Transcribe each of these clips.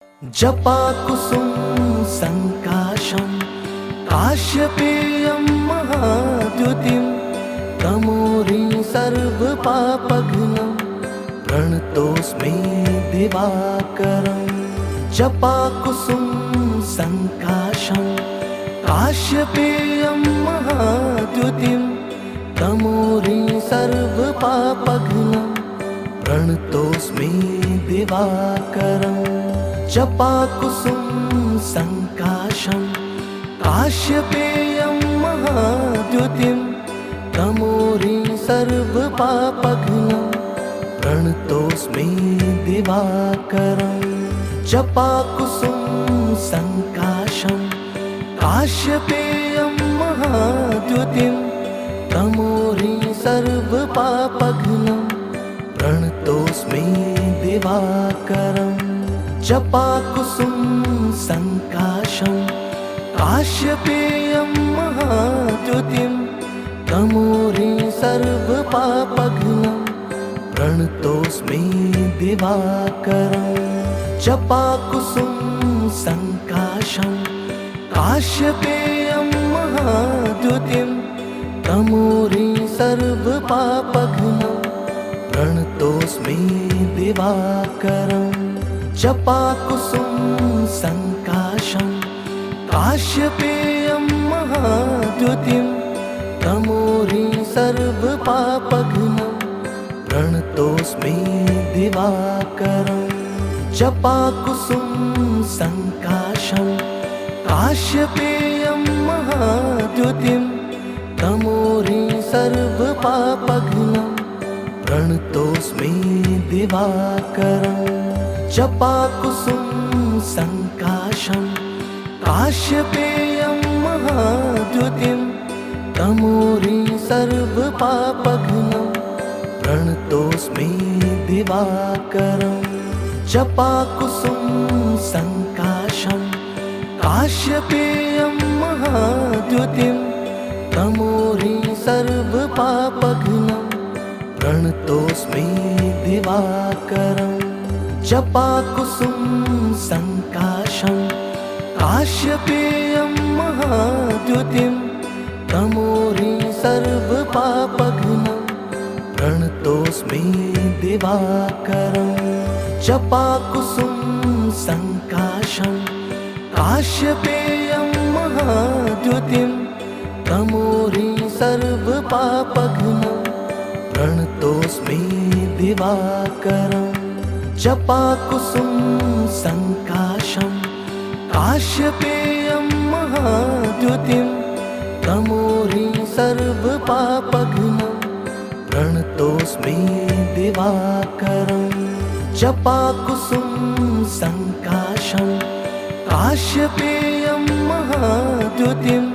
जपाकुसुम संकाशं काश्यपेयं महाद्युतिं तमोरिं सर्वपापघ्नं प्रणतोऽस्मि दिवाकरं। जपाकुसुम संकाशं काश्यपेयं महाद्युतिं तमोरिं सर्वपापघ्नं प्रणतोऽस्मि दिवाकरम्। जपाकुसुम संकाशं काश्यपेयं महाद्युतिं तमोरिं सर्वपापघ्नं प्रणतोऽस्मि दिवाकरम्। जपाकुसुम संकाशं काश्यपेयं महाद्युतिं तमोरिं सर्वपापघ्नं प्रणतोऽस्मि दिवाकरम्। जपाकुसुम संकाशं काश्यपेयं महाद्युतिं तमोरिं सर्वपापघ्नं प्रणतोऽस्मि दिवाकरम्। जपाकुसुम संकाशं काश्यपेयं महाद्युतिं तमोरिं सर्वपापघ्नं प्रणतोऽस्मि दिवाकरम्। जपाकुसुम संकाशं काश्यपेयं महाद्युतिं तमोरिं सर्वपापघ्नं प्रणतोऽस्मि दिवाकरम्। जपाकुसुम संकाशं काश्यपेयं महाद्युतिं तमोरिं सर्वपापघ्नं प्रणतोऽस्मि दिवाकरम्। जपाकुसुम संकाशं काश्यपेयं महाद्युतिं तमोरिं सर्वपापघ्नं प्रणतोऽस्मि दिवाकरम्। जपाकुसुम संकाशं काश्यपेयं महाद्युतिं तमोरिं सर्वपापघ्नं प्रणतोऽस्मि दिवाकरम्। जपाकुसुम संकाशं काश्यपेयं महाद्युतिं तमोरिं सर्वपापघ्नं प्रणतोऽस्मि दिवाकरम्। जपाकुसुम संकाशं काश्यपेयं महाद्युतिं तमोरिं सर्वपापघ्नं प्रणतोऽस्मि दिवाकरम्। जपाकुसुम संकाशं काश्यपेयं महाद्युतिं तमोरिं सर्वपापघ्नं प्रणतोऽस्मि दिवाकरम्। जपाकुसुम संकाशं काश्यपेयं महाद्युतिं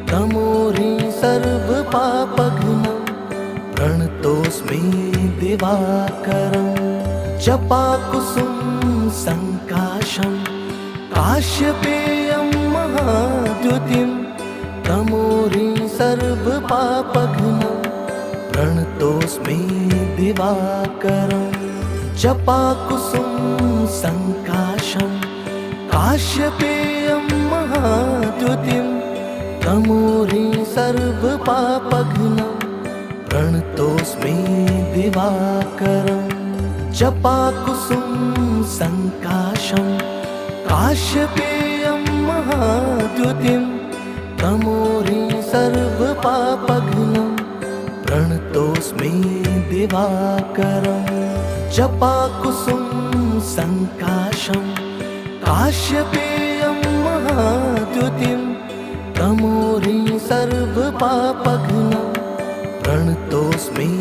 तमोरिं सर्वपापघ्नं प्रणतोऽस्मि दिवाकरम्। जपाकुसुम संकाशं काश्यपेयं महाद्युतिं तमोरिं सर्वपापघ्नं प्रणतोऽस्मि दिवाकरम्। जपाकुसुम संकाशं काश्यपेयं महाद्युतिं तमोरिं सर्वपापघ्नं प्रणतोऽस्मि दिवाकरम्। जपाकुसुम संकाशं काश्यपेयं महाद्युतिं तमोरिं सर्वपापघ्नं प्रणतोऽस्मि दिवाकरम्। जपाकुसुम संकाशं काश्यपेयं महाद्युतिं तमोरिं सर्वपापघ्नं प्रणतोऽस्मि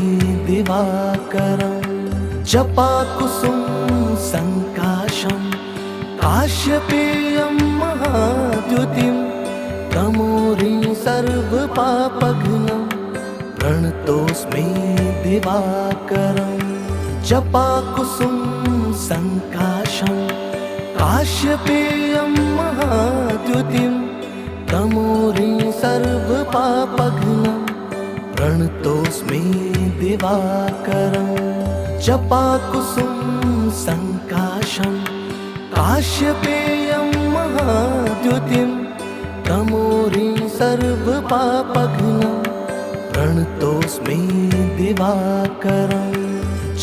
दिवाकरम्। जपाकुसुम संकाशं काश्यपेयं महाद्युतिं तमोरिं सर्वपापघ्नं प्रणतोऽस्मि दिवाकरम्। जपाकुसुम संकाशं काश्यपेयं महाद्युतिं तमोरिं सर्वपापघ्नं प्रणतोऽस्मि दिवाकरम्। जपाकुसुम संकाशं काश्यपेयं महाद्युतिं तमोरि सर्वपापघ्नं प्रणतोऽस्मि दिवाकरं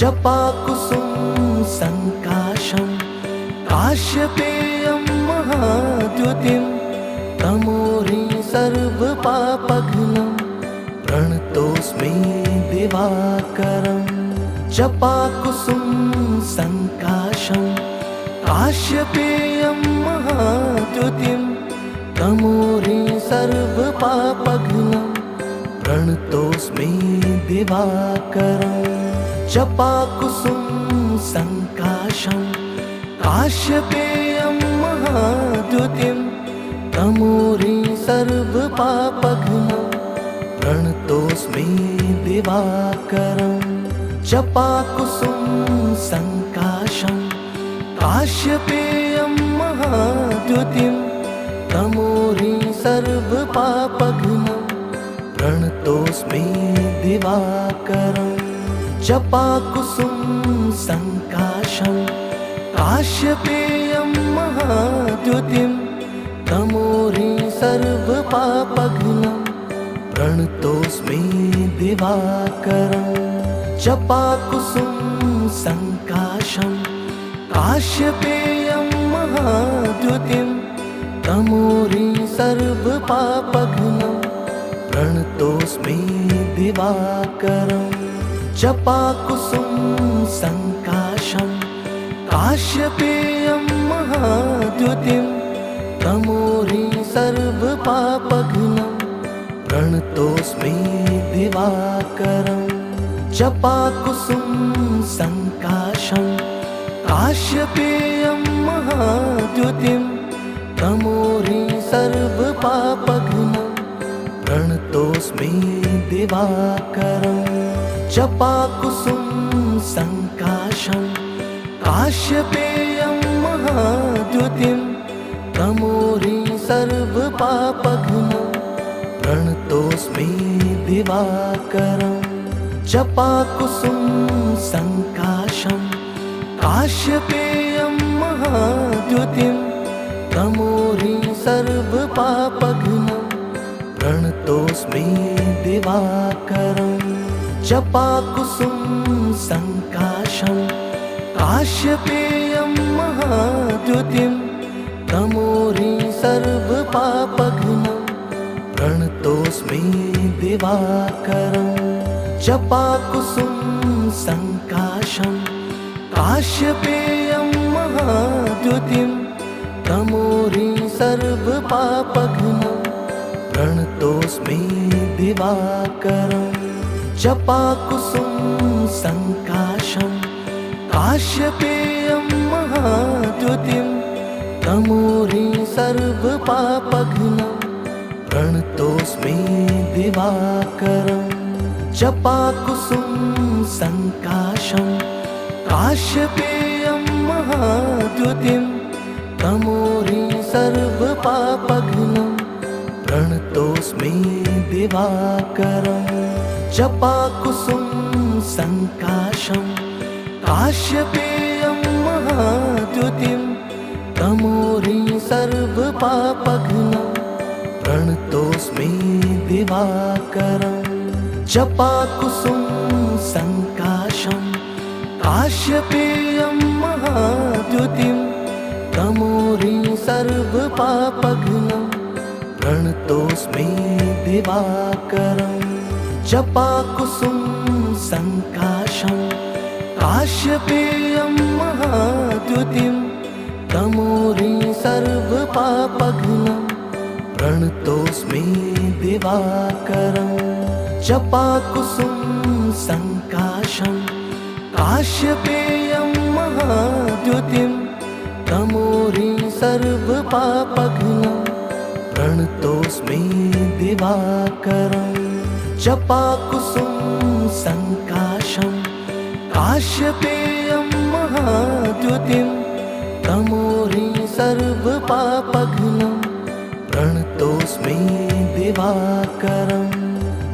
जपाकुसुम संकाशं काश्यपेयं महाद्युतिं तमोरि सर्वपापघ्नं प्रणतोऽस्मि दिवाकरं जपाकुसुम संकाशं काश्यपेयं महाद्युतिं तमोरि सर्वपापघ्नं प्रणतोऽस्मि दिवाकरं जपाकुसुम संकाशं काश्यपेयं महाद्युतिं तमोरि सर्वपापघ्नं प्रणतोऽस्मि दिवाकरं जपाकुसुम संकाशं काश्यपेयं महाद्युतिं तमोरि सर्वपापघ्नं प्रणतोऽस्मि दिवाकरं जपाकुसुम संकाशं काश्यपेयं महाद्युतिं तमोरि सर्वपापघ्नं प्रणतोऽस्मि दिवाकरं जपाकुसुम संकाशं काश्यपेयं महाद्युतिं तमोरि सर्वपापघ्नं प्रणतोऽस्मि दिवाकरं जपाकुसुम संकाशं काश्यपेयं महाद्युतिं तमोरि सर्वपापघ्नं प्रणतोऽस्मि दिवाकरं जपाकुसुम संकाशं काश्यपेयं महाद्युतिं तमोरि सर्वपापघ्नं प्रणतोऽस्मि दिवाकरं जपाकुसुम संकाशं काश्यपेयं महाद्युतिं तमोरि सर्वपापघ्नं प्रणतोऽस्मि दिवाकरं जपाकुसुम संकाशं काश्यपेयं महाद्युतिं तमोरि सर्वपापघ्नं प्रणतोऽस्मि दिवाकरं जपाकुसुम संकाशं काश्यपेयं महाद्युतिं तमोरि सर्वपापघ्नं प्रणतोऽस्मि दिवाकरं जपाकुसुम संकाशं काश्यपेयं महाद्युतिं तमोरि सर्वपापघ्नं प्रणतोऽस्मि दिवाकरं जपाकुसुम संकाशं काश्यपेयं महाद्युतिं तमोरि सर्वपापघ्नं प्रणतोऽस्मि दिवाकरं जपाकुसुम संकाशं काश्यपेयं महाद्युतिं तमोरि सर्वपापघ्नं प्रणतोऽस्मि दिवाकरं जपाकुसुम संकाशं काश्यपेयं महाद्युतिं तमोरि सर्वपापघ्नं प्रणतोऽस्मि दिवाकरं जपाकुसुम संकाशं काश्यपेयं महाद्युतिं तमोरि सर्वपापघ्नं प्रणतोऽस्मि दिवाकरं जपाकुसुम संकाशं काश्यपेयं महाद्युतिं तमोरि सर्वपापघ्नं प्रणतोऽस्मि दिवाकरं जपाकुसुम संकाशं काश्यपेयं महाद्युतिं तमोरि सर्वपापघ्नं प्रणतोऽस्मि दिवाकरं जपाकुसुम संकाशं काश्यपेयं महाद्युतिं तमोरि सर्वपापघ्नं प्रणतोऽस्मि दिवाकरं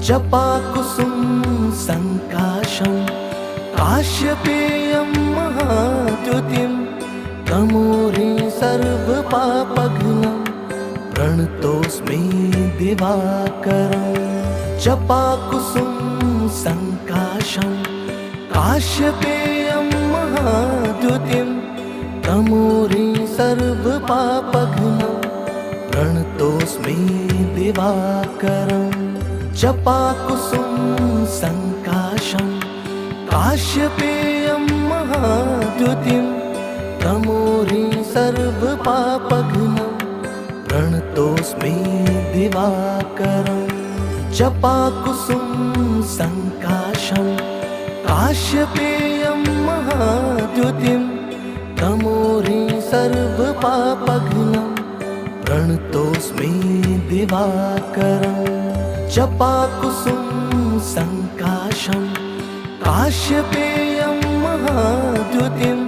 जपाकुसुम संकाशं काश्यपेयं महाद्युतिं तमोरि सर्वपापघ्नं प्रणतोऽस्मि दिवाकरम् जपाकुसुम सङ्काशं काश्यपेयं महाद्युतिं तमोरि सर्वपापघ्नं प्रणतोऽस्मि दिवाकरम् जपाकुसुम सङ्काशं काश्यपेयं महाद्युतिं तमोरि सर्वपापघ्नं प्रणतोऽस्मि दिवाकरम् जपाकुसुम सङ्काशं काश्यपेयं महाद्युतिं तमोरि सर्वपापघ्नं प्रणतोऽस्मि दिवाकरम् जपाकुसुम सङ्काशं काश्यपेयं महाद्युतिं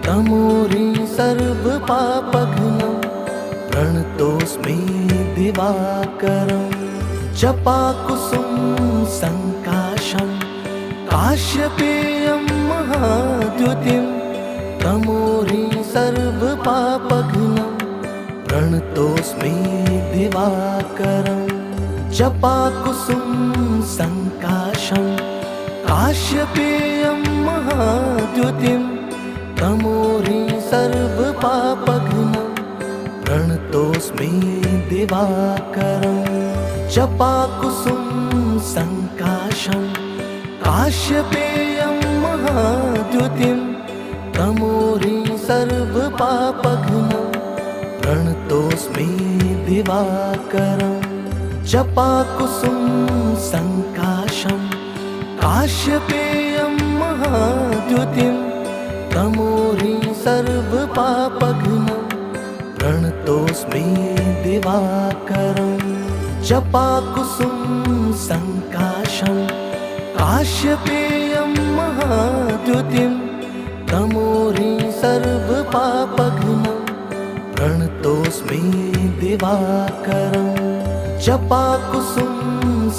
तमोरि सर्वपापघ्नं प्रणतोऽस्मि दिवाकरम् जपाकुसुम सङ्काशं काश्यपेयं महाद्युतिं तमोरि सर्वपापघ्नं प्रणतोऽस्मि दिवाकरम् जपाकुसुम सङ्काशं काश्यपेयं महाद्युतिं तमोरि सर्वपापघ्नं प्रणतोऽस्मि दिवाकरम् जपाकुसुम सङ्काशं काश्यपेयं महाद्युतिं तमोरि सर्वपापघ्नं प्रणतोऽस्मि दिवाकरम् जपाकुसुम सङ्काशं काश्यपेयं महाद्युतिं तमोरि सर्वपापघ्नं प्रणतोऽस्मि दिवाकरम् जपाकुसुम सङ्काशं काश्यपेयं महाद्युतिं तमोरि सर्वपापघ्नं प्रणतोऽस्मि दिवाकरम् जपाकुसुम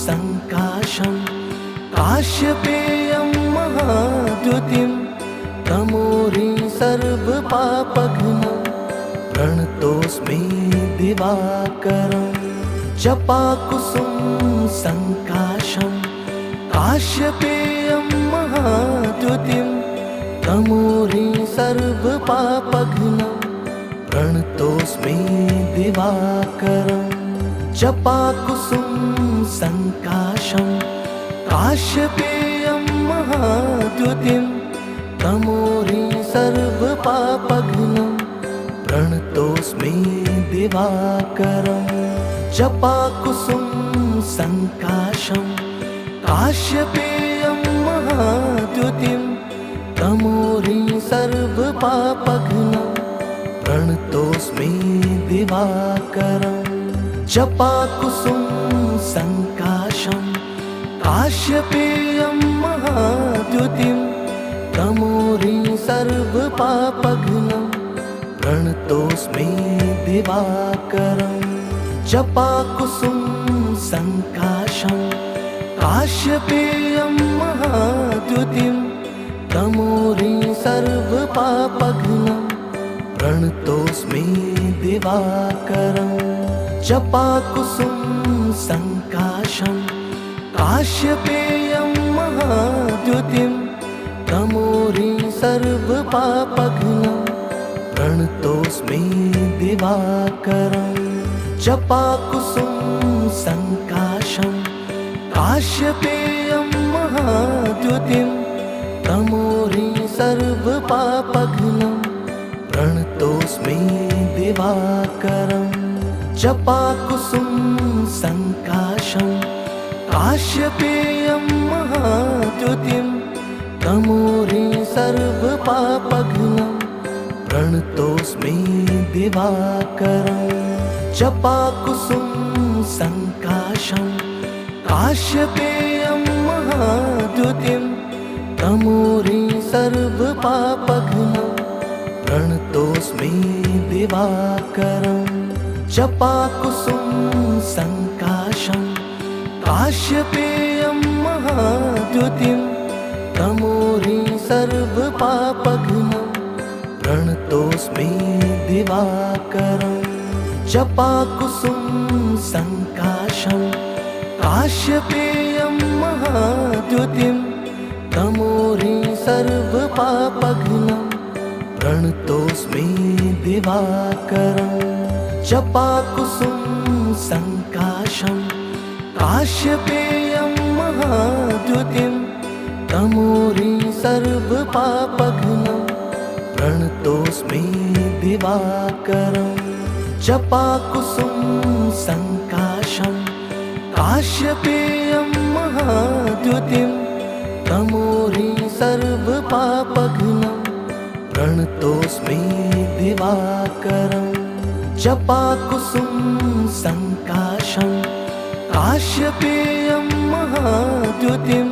सङ्काशं काश्यपेयं महाद्युतिं तमोरि सर्वपापघ्नं प्रणतोऽस्मि दिवाकरम् जपाकुसुम सङ्काशं काश्यपेयं महाद्युतिं तमोरि सर्वपापघ्नं प्रणतोऽस्मि दिवाकरम् जपाकुसुम सङ्काशं काश्यपेयं महाद्युतिं तमोरि सर्वपापघ्नं प्रणतोऽस्मि दिवाकरम् जपाकुसुम सङ्काशं काश्यपेयं महाद्युतिं तमोरि सर्वपापघ्नं प्रणतोऽस्मि दिवाकरम् जपाकुसुम सङ्काशं काश्यपेयं महाद्युतिं तमोरि सर्वपापघ्नं प्रणतोऽस्मि दिवाकरम् जपाकुसुम सङ्काशं काश्यपेयं महाद्युतिं तमोरि सर्वपापघ्नं प्रणतोऽस्मि दिवाकरम् जपाकुसुम सङ्काशं काश्यपेयं महाद्युतिं तमोरि सर्वपापघ्नं प्रणतोऽस्मि दिवाकरम् जपाकुसुम सङ्काशं काश्यपेयं महाद्युतिं तमोरि सर्वपापघ्नं प्रणतोऽस्मि दिवाकरम् जपाकुसुम सङ्काशं काश्यपेयं महाद्युतिं तमोरि सर्वपापघ्नं प्रणतोऽस्मि दिवाकरम् जपाकुसुम सङ्काशं काश्यपेयं महाद्युतिं तमोरि सर्वपापघ्नं प्रणतोऽस्मि दिवाकरम् जपाकुसुम सङ्काशं काश्यपेयं महाद्युतिं तमोरि सर्वपापघ्नं प्रणतोऽस्मि दिवाकरं जपाकुसुम संकाशं काश्यपेयं महाद्युतिं तमोरिं सर्वपापघ्नं प्रणतोऽस्मि दिवाकरं जपाकुसुम संकाशं काश्यपेयं महाद्युतिं तमोरिं सर्वपापघ्नं प्रणतोऽस्मि दिवाकरं जपाकुसुम संकाशं काश्यपेयं महाद्युतिं तमोरिं सर्वपापघ्नं प्रणतोऽस्मि दिवाकरं जपाकुसुम संकाशं काश्यपेयं महाद्युतिं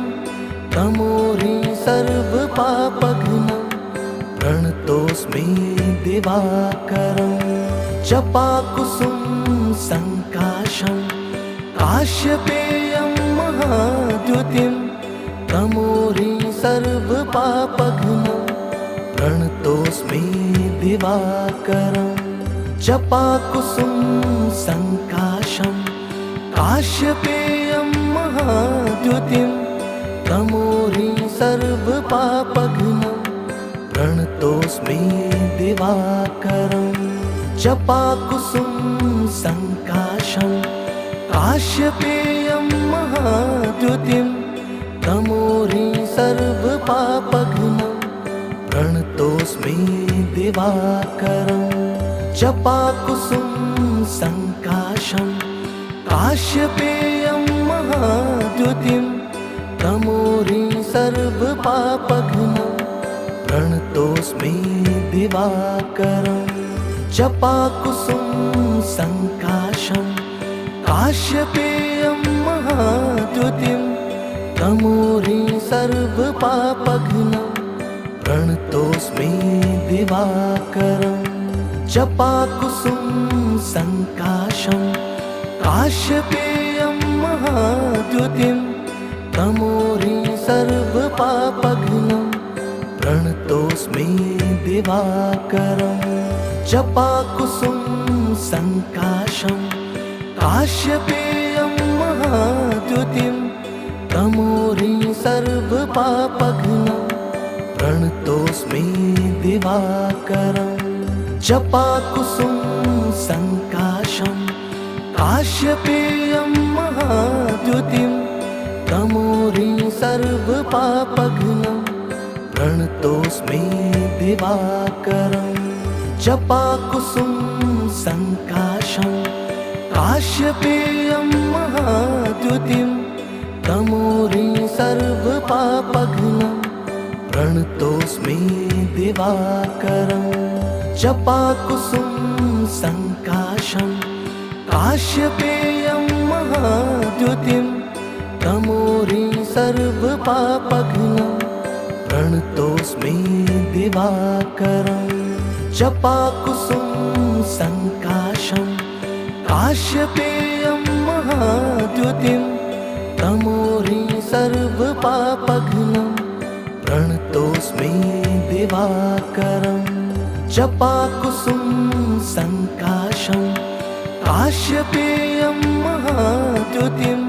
तमोरिं सर्वपापघ्नं प्रणतोऽस्मि दिवाकरं जपाकुसुम संकाशं काश्यपेयं महाद्युतिं तमोरिं सर्वपापघ्नं प्रणतोऽस्मि दिवाकरं जपाकुसुम संकाशं काश्यपेयं महाद्युतिं तमोरिं सर्वपापघ्नं प्रणतोऽस्मि दिवाकरं जपाकुसुम संकाशं काश्यपेयं महाद्युतिं तमोरिं सर्वपापघ्नं प्रणतोऽस्मि दिवाकरं जपाकुसुम संकाशं काश्यपेयं महाद्युतिं तमोरिं सर्वपापघ्नं प्रणतोऽस्मि दिवाकरं जपाकुसुम संकाशं काश्यपेयं महाद्युतिं तमोरिं सर्वपापघ्नं प्रणतोऽस्मि दिवाकरं जपाकुसुम संकाशं काश्यपेयं महाद्युतिं तमोरिं सर्वपापघ्नं प्रणतोऽस्मि दिवाकरं जपाकुसुम संकाशं काश्यपेयं महाद्युतिं तमोरिं सर्वपापघ्नं प्रणतोऽस्मि दिवाकरं जपाकुसुम संकाशं काश्यपेयं महाद्युतिं तमोरिं सर्वपापघ्नं प्रणतोऽस्मि दिवाकरं जपाकुसुम संकाशं काश्यपेयं महाद्युतिं तमोरिं सर्वपापघ्नं प्रणतोऽस्मि दिवाकरं जपाकुसुम संकाशं काश्यपेयं महाद्युतिं तमोरिं सर्वपापघ्नं प्रणतोऽस्मि दिवाकरं जपाकुसुम संकाशं काश्यपेयं महाद्युतिं तमोरिं सर्वपापघ्नं प्रणतोऽस्मि दिवाकरं जपाकुसुम संकाशं काश्यपेयं महाद्युतिं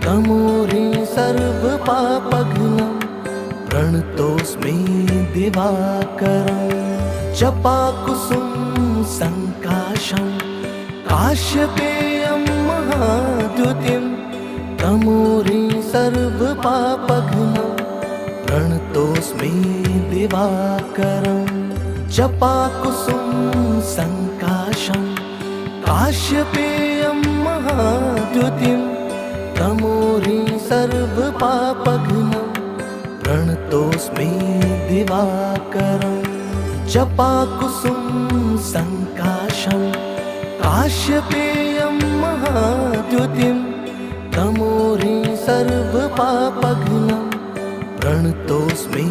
तमोरिं सर्वपापघ्नं प्रणतोऽस्मि दिवाकरं जपाकुसुम संकाशं काश्यपेयं महाद्युतिं तमोरिं सर्वपापघ्नं प्रणतोऽस्मि दिवाकरं जपाकुसुम संकाशं काश्यपेयं महाद्युतिं तमोरिं सर्वपापघ्नं प्रणतोऽस्मि दिवाकरं जपाकुसुम संकाशं काश्यपेयं महाद्युतिं तमोरिं सर्वपापघ्नं प्रणतोऽस्मि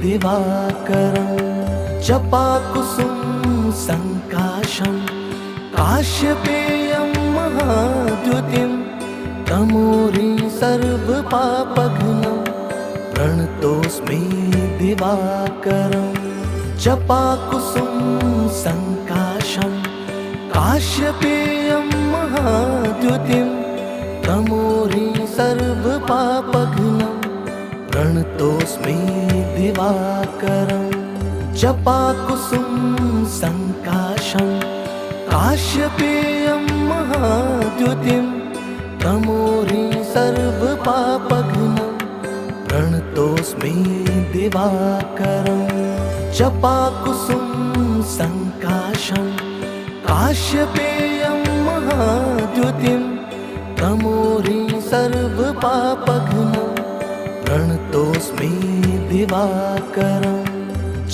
दिवाकरं जपाकुसुम संकाशं काश्यपेयं महाद्युतिं तमोरिं सर्वपापघ्नं प्रणतोऽस्मि दिवाकरं जपाकुसुम संकाशं काश्यपेयं महाद्युतिं तमोरि सर्वपापघ्नं प्रणतोऽस्मि दिवाकरम् जपाकुसुम संकाशं काश्यपेयं महाद्युतिं तमोरि सर्वपापघ्नं प्रणतोऽस्मि दिवाकरम् जपाकुसुम संकाशं काश्यपेयं महाद्युतिं तमोरि सर्वपापघ्नं प्रणतोऽस्मि दिवाकरम्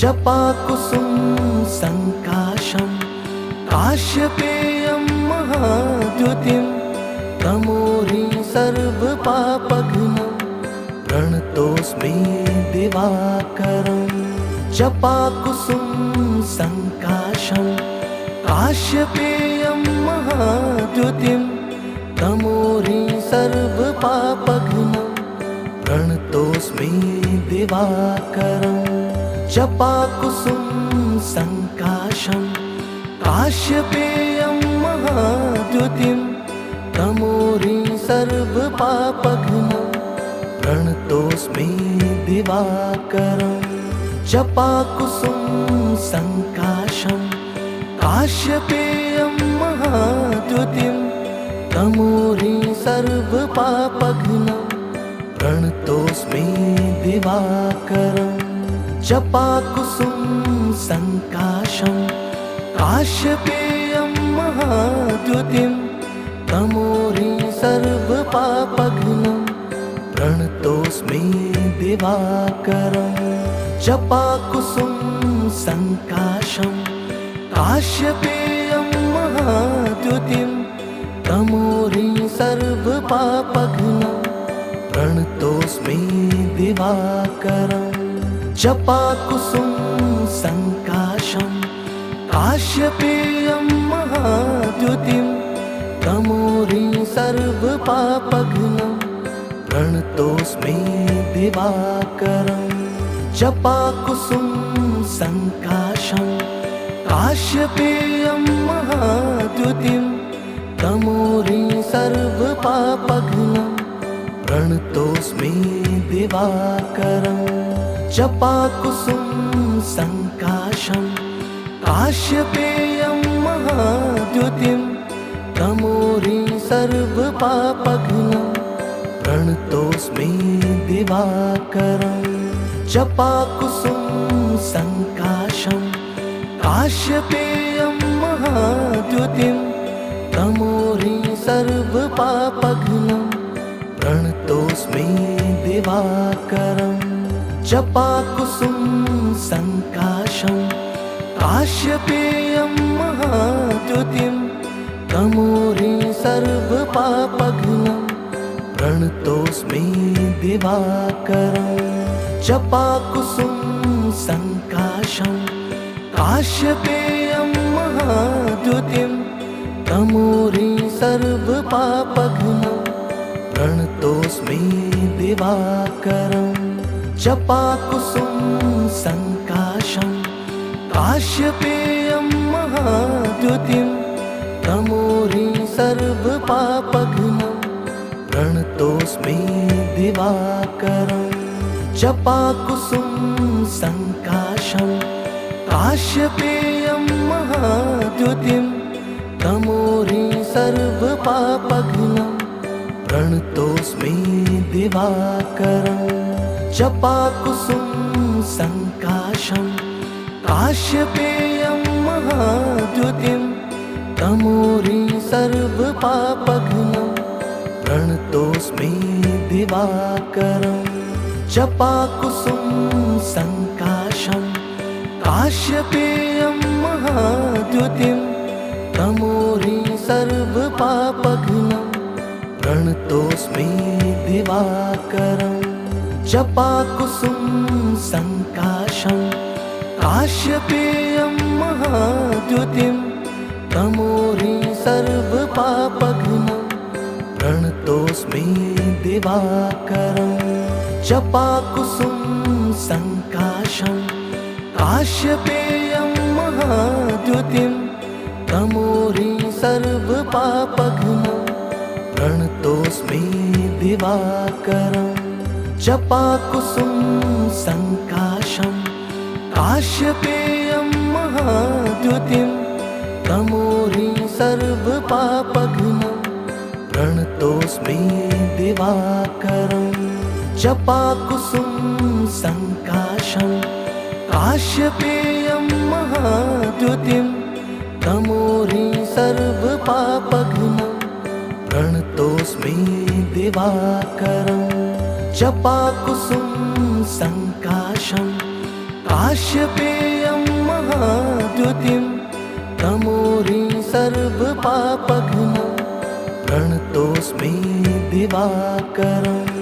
जपाकुसुम संकाशं काश्यपेयं महाद्युतिं तमोरि सर्वपापघ्नं प्रणतोऽस्मि दिवाकरम् जपाकुसुम संकाशं काश्यपेयं महाद्युतिं तमोरि सर्वपापघ्नं प्रणतोऽस्मि दिवाकरम् जपाकुसुम संकाशं काश्यपेयं महाद्युतिं तमोरि सर्वपापघ्नं प्रणतोऽस्मि दिवाकरम् जपाकुसुम संकाशं काश्यपेयं महाद्युतिं तमोरि सर्वपापघ्नं प्रणतोऽस्मि दिवाकरम् जपाकुसुम संकाशं काश्यपेयं महाद्युतिं तमोरि सर्वपापघ्नं प्रणतोऽस्मि दिवाकरम् जपाकुसुम संकाशं काश्यपेयं महाद्युतिं तमोरि सर्वपापघ्नं प्रणतोऽस्मि दिवाकरम् जपाकुसुम संकाशं काश्यपेयं महाद्युतिं तमोरि सर्वपापघ्नं प्रणतोऽस्मि दिवाकरम् जपाकुसुम संकाशं काश्यपेयं महाद्युतिं तमोरि सर्वपापघ्नं प्रणतोऽस्मि दिवाकरम् जपाकुसुम संकाशं काश्यपेयं महाद्युतिं तमोरि सर्वपापघ्नं प्रणतोऽस्मि दिवाकरम् जपाकुसुम संकाशं काश्यपेयं महाद्युतिं तमोरि सर्वपापघ्नं प्रणतोऽस्मि दिवाकरम् जपाकुसुम संकाशं काश्यपेयं महाद्युतिं तमोरि सर्वपापघ्नं प्रणतोऽस्मि दिवाकरम् जपाकुसुम संकाशं काश्यपेयं महाद्युतिं तमोरि सर्वपापघ्नं प्रणतोऽस्मि दिवाकरम् जपाकुसुम संकाशं काश्यपेयं महाद्युतिं तमोरि सर्वपापघ्नं प्रणतोऽस्मि दिवाकरम् जपाकुसुम संकाशं काश्यपेयं महाद्युतिं तमोरि सर्वपापघ्नं प्रणतोऽस्मि दिवाकरम् जपाकुसुम संकाशं काश्यपेयं महाद्युतिं तमोरि सर्वपापघ्नं प्रणतोऽस्मि दिवाकरम् जपाकुसुम संकाशं काश्यपेयं महाद्युतिं तमोरि सर्वपापघ्नं प्रणतोऽस्मि दिवाकरम् जपाकुसुम संकाशं काश्यपेयं महाद्युतिं तमोरि सर्वपापघ्नं प्रणतोऽस्मि दिवाकरम् जपाकुसुम संकाशं काश्यपेयं महाद्युतिं तमोरि सर्वपापघ्नं प्रणतोऽस्मि दिवाकरम् जपाकुसुम संकाशं काश्यपेयं महाद्युतिं तमोरि सर्वपापघ्नं प्रणतोऽस्मि दिवाकरम् जपाकुसुम संकाशं काश्यपेयं महाद्युतिं तमोरि सर्वपापघ्नं प्रणतोऽस्मि दिवाकरम् जपाकुसुम संकाशं काश्यपेयं महाद्युतिं तमोरि सर्वपापघ्नं प्रणतोऽस्मि दिवाकरम्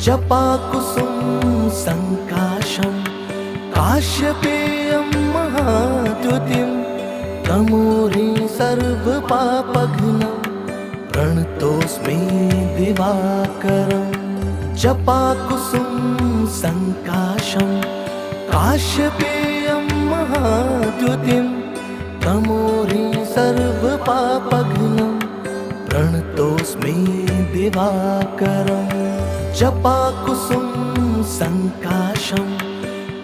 जपाकुसुम संकाशं काश्यपेयं महाद्युतिं तमोरि सर्वपापघ्नं प्रणतोऽस्मि दिवाकरम् जपाकुसुम संकाशं काश्यपेयं महाद्युतिं तमोरि सर्वपापघ्नं प्रणतोऽस्मि दिवाकरम् जपाकुसुम संकाशं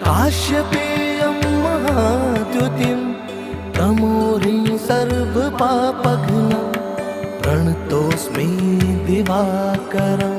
काश्यपेयं महाद्युतिं तमोरि सर्वपापघ्नं प्रणतोऽस्मि दिवाकरम्